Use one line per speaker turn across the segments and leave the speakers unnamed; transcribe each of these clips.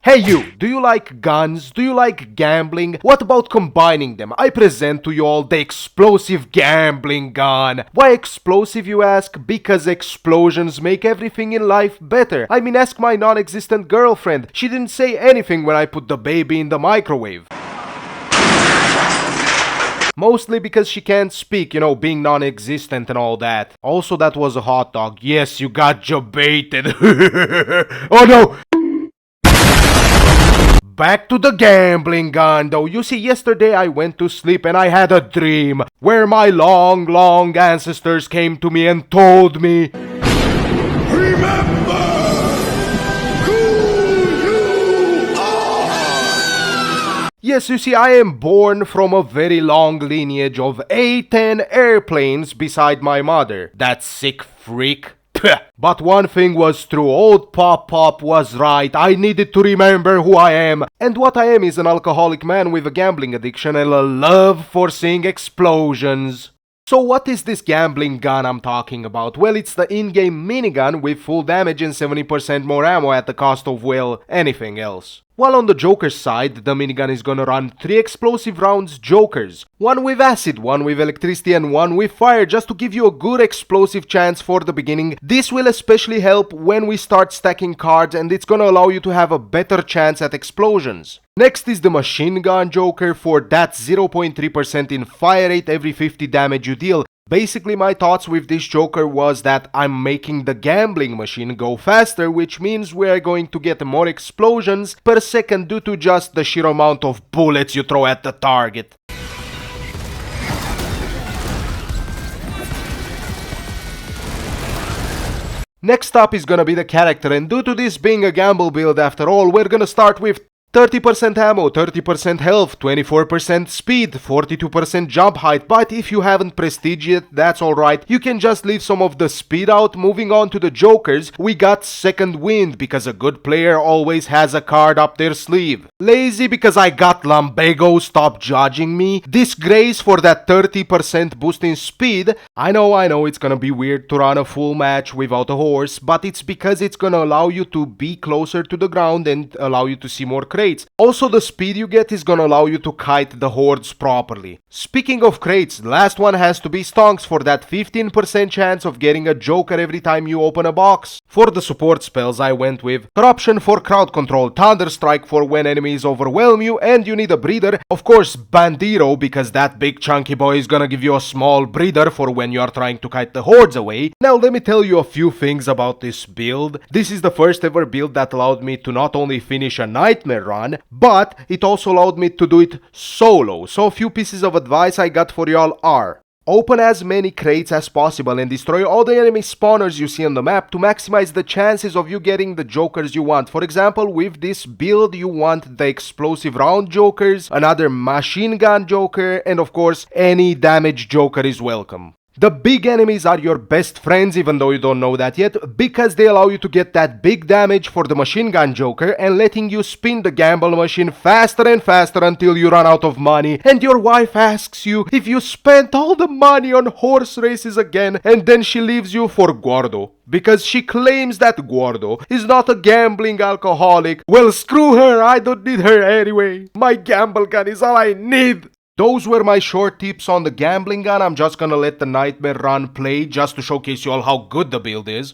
Hey you, do you like guns? Do you like gambling? What about combining them? I present to you all the explosive gambling gun. Why explosive, you ask? Because explosions make everything in life better. I mean, ask my non-existent girlfriend. She didn't say anything when I put the baby in the microwave. Mostly because she can't speak, you know, being non-existent and all that. Also, that was a hot dog. Yes, you got jebaited. Oh no! Back to the gambling gun though. You see, yesterday I went to sleep and I had a dream where my long ancestors came to me and told me,
Remember who you are!
yes, you see, I am born from a very long lineage of A-10 airplanes beside my mother. That sick freak. But one thing was true, old Pop was right. I needed to remember who I am. And what I am is an alcoholic man with a gambling addiction and a love for seeing explosions. So what is this gambling gun I'm talking about? Well, it's the in-game minigun with full damage and 70% more ammo at the cost of, well, anything else. While on the Joker's side, the minigun is gonna run 3 explosive rounds Jokers. One with acid, one with electricity and one with fire, just to give you a good explosive chance for the beginning. This will especially help when we start stacking cards, and it's gonna allow you to have a better chance at explosions. Next is the machine gun Joker. For that 0.3% in fire rate every 50 damage you deal. Basically, my thoughts with this Joker was that I'm making the gambling machine go faster, which means we are going to get more explosions per second due to just the sheer amount of bullets you throw at the target. Next up is gonna be the character, and due to this being a gamble build after all, we're gonna start with 30% ammo, 30% health, 24% speed, 42% jump height, but if you haven't prestige yet, that's alright. You can just leave some of the speed out. Moving on to the Jokers, we got second wind because a good player always has a card up their sleeve. Lazy because I got lumbago, stop judging me. Disgrace for that 30% boost in speed. I know it's gonna be weird to run a full match without a horse, but it's because it's gonna allow you to be closer to the ground and allow you to see more crates. Also, the speed you get is gonna allow you to kite the hordes properly. Speaking of crates, the last one has to be stonks for that 15% chance of getting a Joker every time you open a box. For the support spells, I went with Corruption for crowd control, Thunderstrike for when enemies overwhelm you and you need a breather, of course Bandito because that big chunky boy is gonna give you a small breather for when you are trying to kite the hordes away. Now let me tell you a few things about this build. This is the first ever build that allowed me to not only finish a nightmare run, but it also allowed me to do it solo. So a few pieces of advice I got for y'all are: open as many crates as possible and destroy all the enemy spawners you see on the map to maximize the chances of you getting the Jokers you want. For example, with this build you want the explosive round Jokers, another machine gun Joker, and of course any damage Joker is welcome. The big enemies are your best friends, even though you don't know that yet, because they allow you to get that big damage for the machine gun Joker and letting you spin the gamble machine faster and faster until you run out of money and your wife asks you if you spent all the money on horse races again, and then she leaves you for Gordo because she claims that Gordo is not a gambling alcoholic. Well, screw her, I don't need her anyway. My gamble gun is all I need. Those were my short tips on the gambling gun. I'm just gonna let the nightmare run play just to showcase you all how good the build is.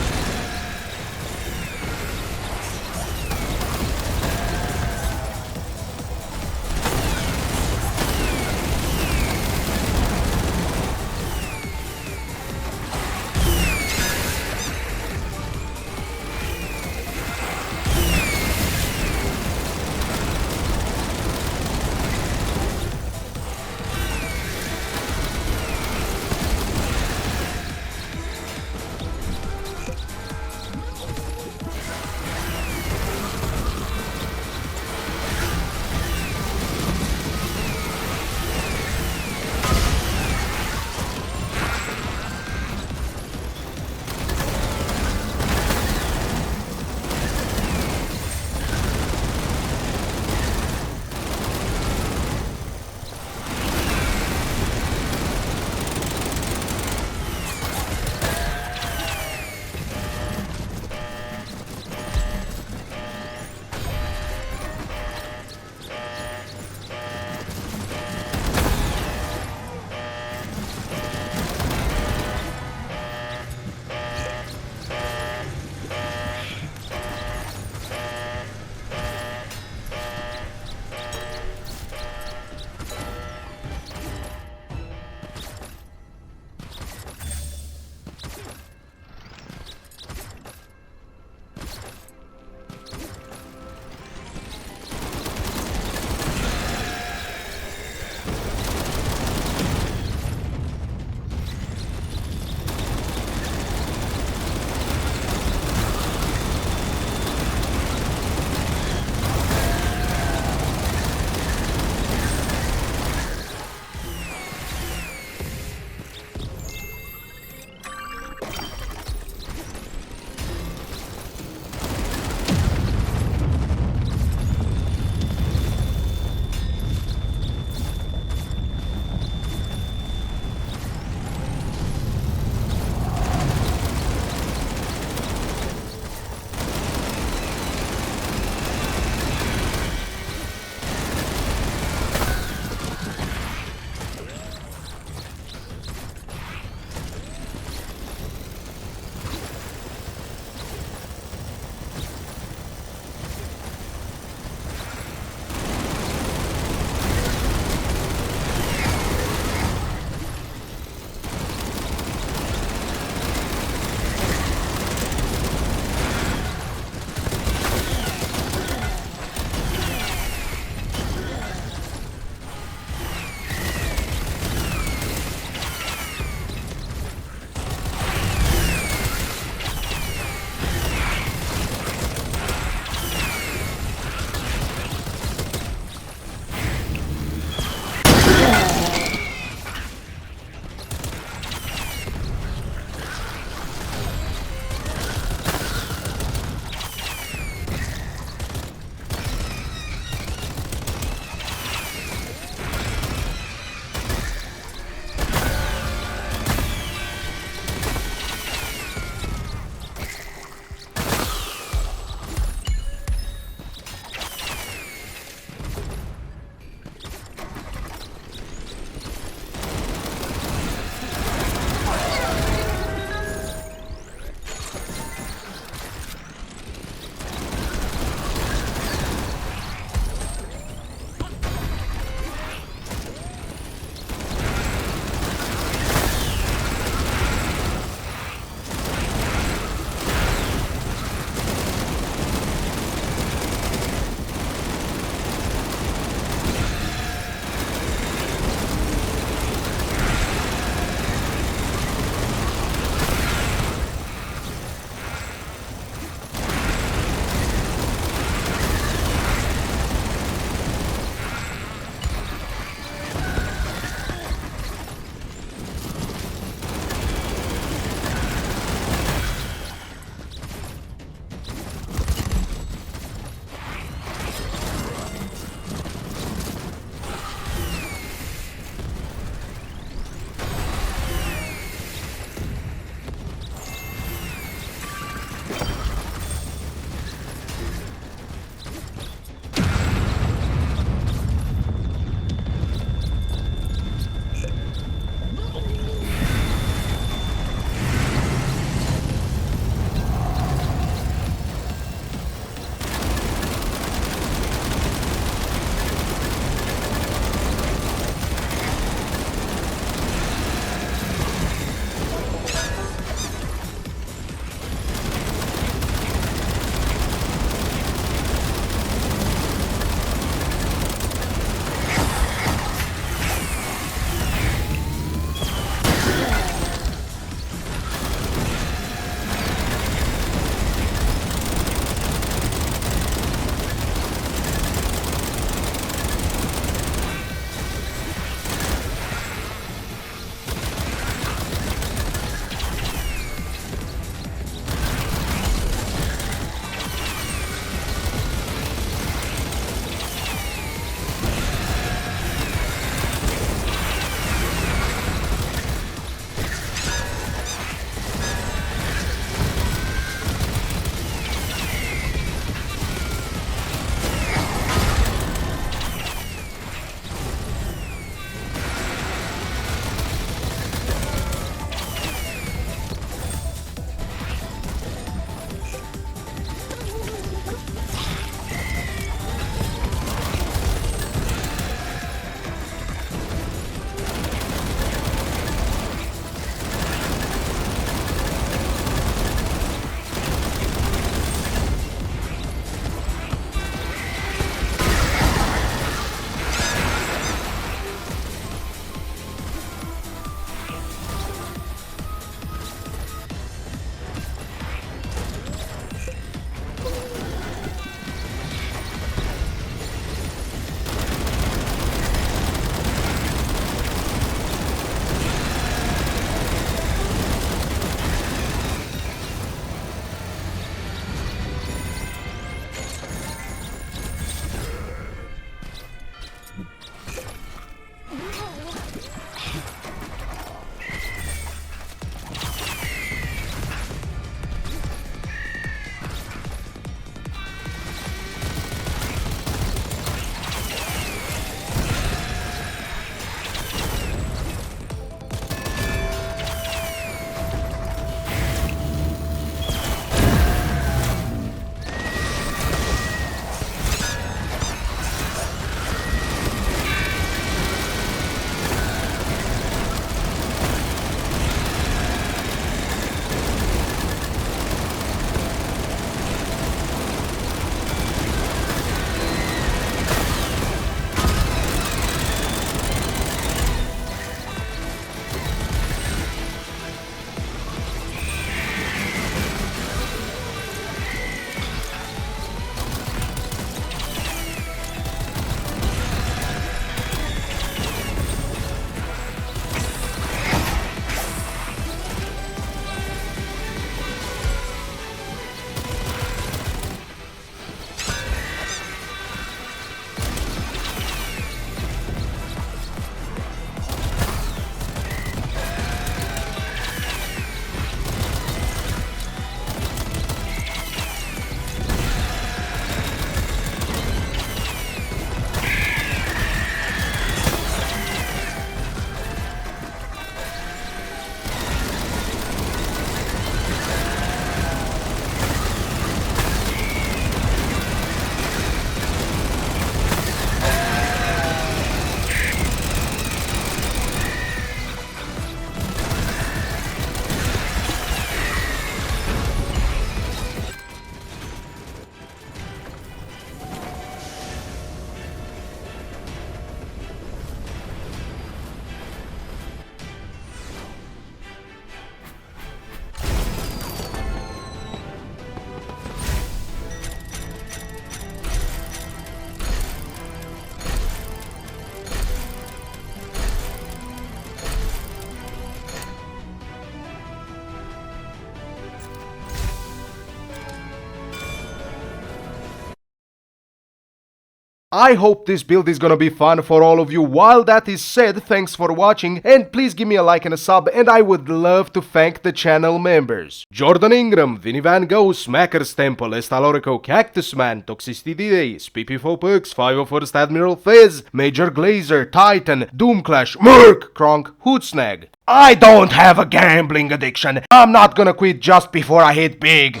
I hope this build is gonna be fun for all of you. While that is said, thanks for watching, and please give me a like and a sub, and I would love to thank the channel members: Jordan Ingram, Vinny Van Gogh, Smacker's Temple, Estalorico, Cactus Man, Toxicity Days, PP4 Perks, 501st Admiral Fizz, Major Glazer, Titan, Doomclash, Merc, Kronk, Hootsnag. I don't have a gambling addiction. I'm not gonna quit just before I hit big.